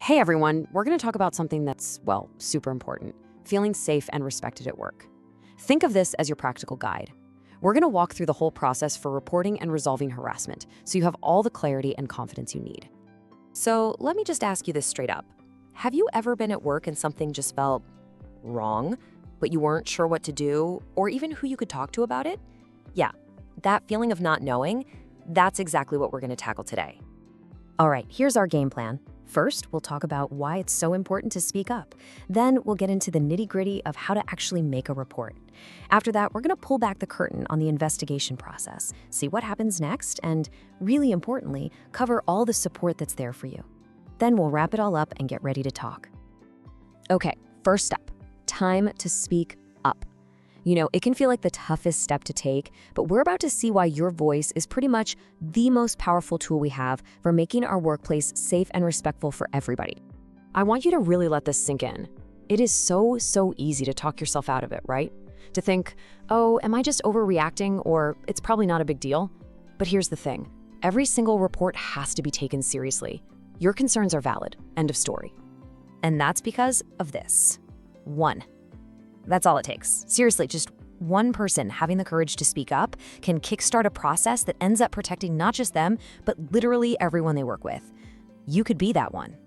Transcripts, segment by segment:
Hey everyone, we're going to talk about something that's, well, super important: feeling safe and respected at work. Think of this as your practical guide. We're going to walk through the whole process for reporting and resolving harassment, so you have all the clarity and confidence you need. So let me just ask you this straight up. Have you ever been at work and something just felt wrong, but you weren't sure what to do or even who you could talk to about it? Yeah, that feeling of not knowing, that's exactly what we're going to tackle today. All right, here's our game plan. First, we'll talk about why it's so important to speak up. Then we'll get into the nitty-gritty of how to actually make a report. After that, we're going to pull back the curtain on the investigation process, see what happens next, and really importantly, cover all the support that's there for you. Then we'll wrap it all up and get ready to talk. Okay, first step, time to speak up. You know, it can feel like the toughest step to take, but we're about to see why your voice is pretty much the most powerful tool we have for making our workplace safe and respectful for everybody. I want you to really let this sink in. It is so easy to talk yourself out of it, right? To think, oh, am I just overreacting, or it's probably not a big deal? But here's the thing. Every single report has to be taken seriously. Your concerns are valid. End of story. And that's because of this. 1. That's all it takes. Seriously, just one person having the courage to speak up can kickstart a process that ends up protecting not just them, but literally everyone they work with. You could be that one.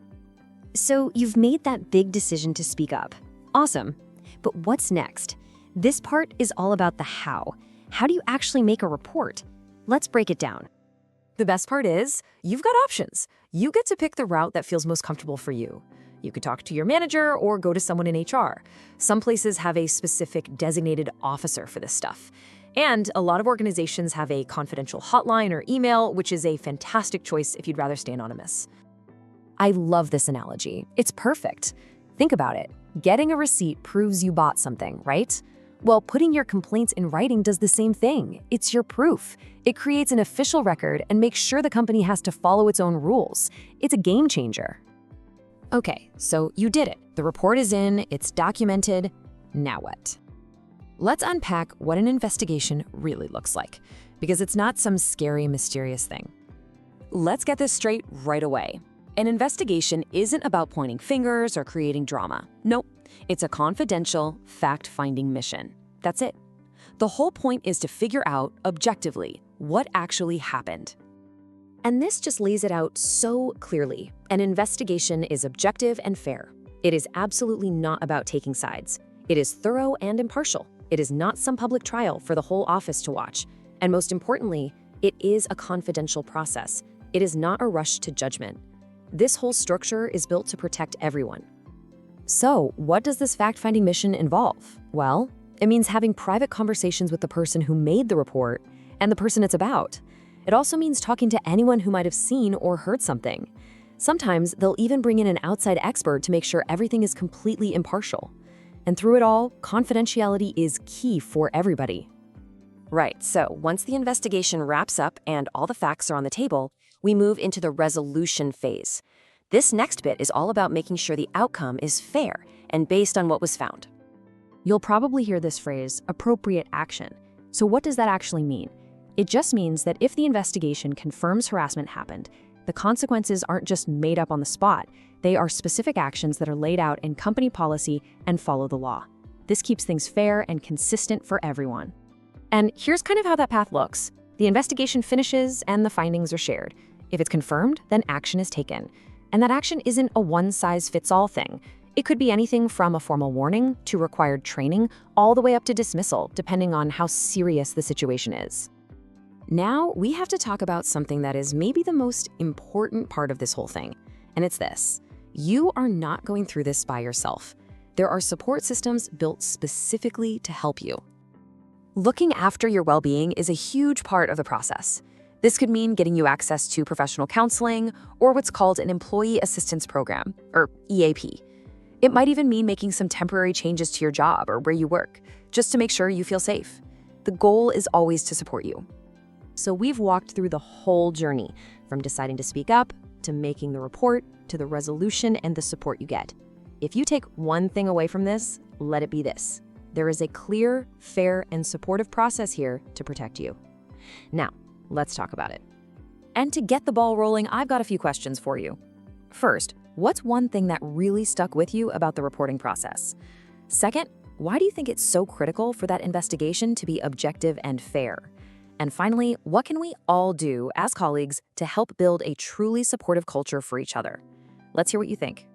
So you've made that big decision to speak up. Awesome. But what's next? This part is all about the how. How do you actually make a report? Let's break it down. The best part is, you've got options. You get to pick the route that feels most comfortable for you. You could talk to your manager or go to someone in HR. Some places have a specific designated officer for this stuff. And a lot of organizations have a confidential hotline or email, which is a fantastic choice if you'd rather stay anonymous. I love this analogy. It's perfect. Think about it. Getting a receipt proves you bought something, right? Well, putting your complaints in writing does the same thing. It's your proof. It creates an official record and makes sure the company has to follow its own rules. It's a game changer. Okay, so you did it. The report is in, it's documented. Now what? Let's unpack what an investigation really looks like, because it's not some scary, mysterious thing. Let's get this straight right away. An investigation isn't about pointing fingers or creating drama. Nope, it's a confidential, fact-finding mission. That's it. The whole point is to figure out, objectively, what actually happened. And this just lays it out so clearly. An investigation is objective and fair. It is absolutely not about taking sides. It is thorough and impartial. It is not some public trial for the whole office to watch. And most importantly, it is a confidential process. It is not a rush to judgment. This whole structure is built to protect everyone. So, what does this fact-finding mission involve? Well, it means having private conversations with the person who made the report and the person it's about. It also means talking to anyone who might have seen or heard something. Sometimes they'll even bring in an outside expert to make sure everything is completely impartial. And through it all, confidentiality is key for everybody. Right, so once the investigation wraps up and all the facts are on the table, we move into the resolution phase. This next bit is all about making sure the outcome is fair and based on what was found. You'll probably hear this phrase, appropriate action. So what does that actually mean? It just means that if the investigation confirms harassment happened, the consequences aren't just made up on the spot. They are specific actions that are laid out in company policy and follow the law. This keeps things fair and consistent for everyone. And here's kind of how that path looks. The investigation finishes and the findings are shared. If it's confirmed, then action is taken. And that action isn't a one-size-fits-all thing. It could be anything from a formal warning to required training, all the way up to dismissal, depending on how serious the situation is. Now, we have to talk about something that is maybe the most important part of this whole thing, and it's this. You are not going through this by yourself. There are support systems built specifically to help you. Looking after your well-being is a huge part of the process. This could mean getting you access to professional counseling or what's called an Employee Assistance Program, or EAP. It might even mean making some temporary changes to your job or where you work, just to make sure you feel safe. The goal is always to support you. So we've walked through the whole journey, from deciding to speak up, to making the report, to the resolution and the support you get. If you take one thing away from this, let it be this. There is a clear, fair, and supportive process here to protect you. Now, let's talk about it. And to get the ball rolling, I've got a few questions for you. First, What's one thing that really stuck with you about the reporting process? Second, why do you think it's so critical for that investigation to be objective and fair? And finally, what can we all do as colleagues to help build a truly supportive culture for each other? Let's hear what you think.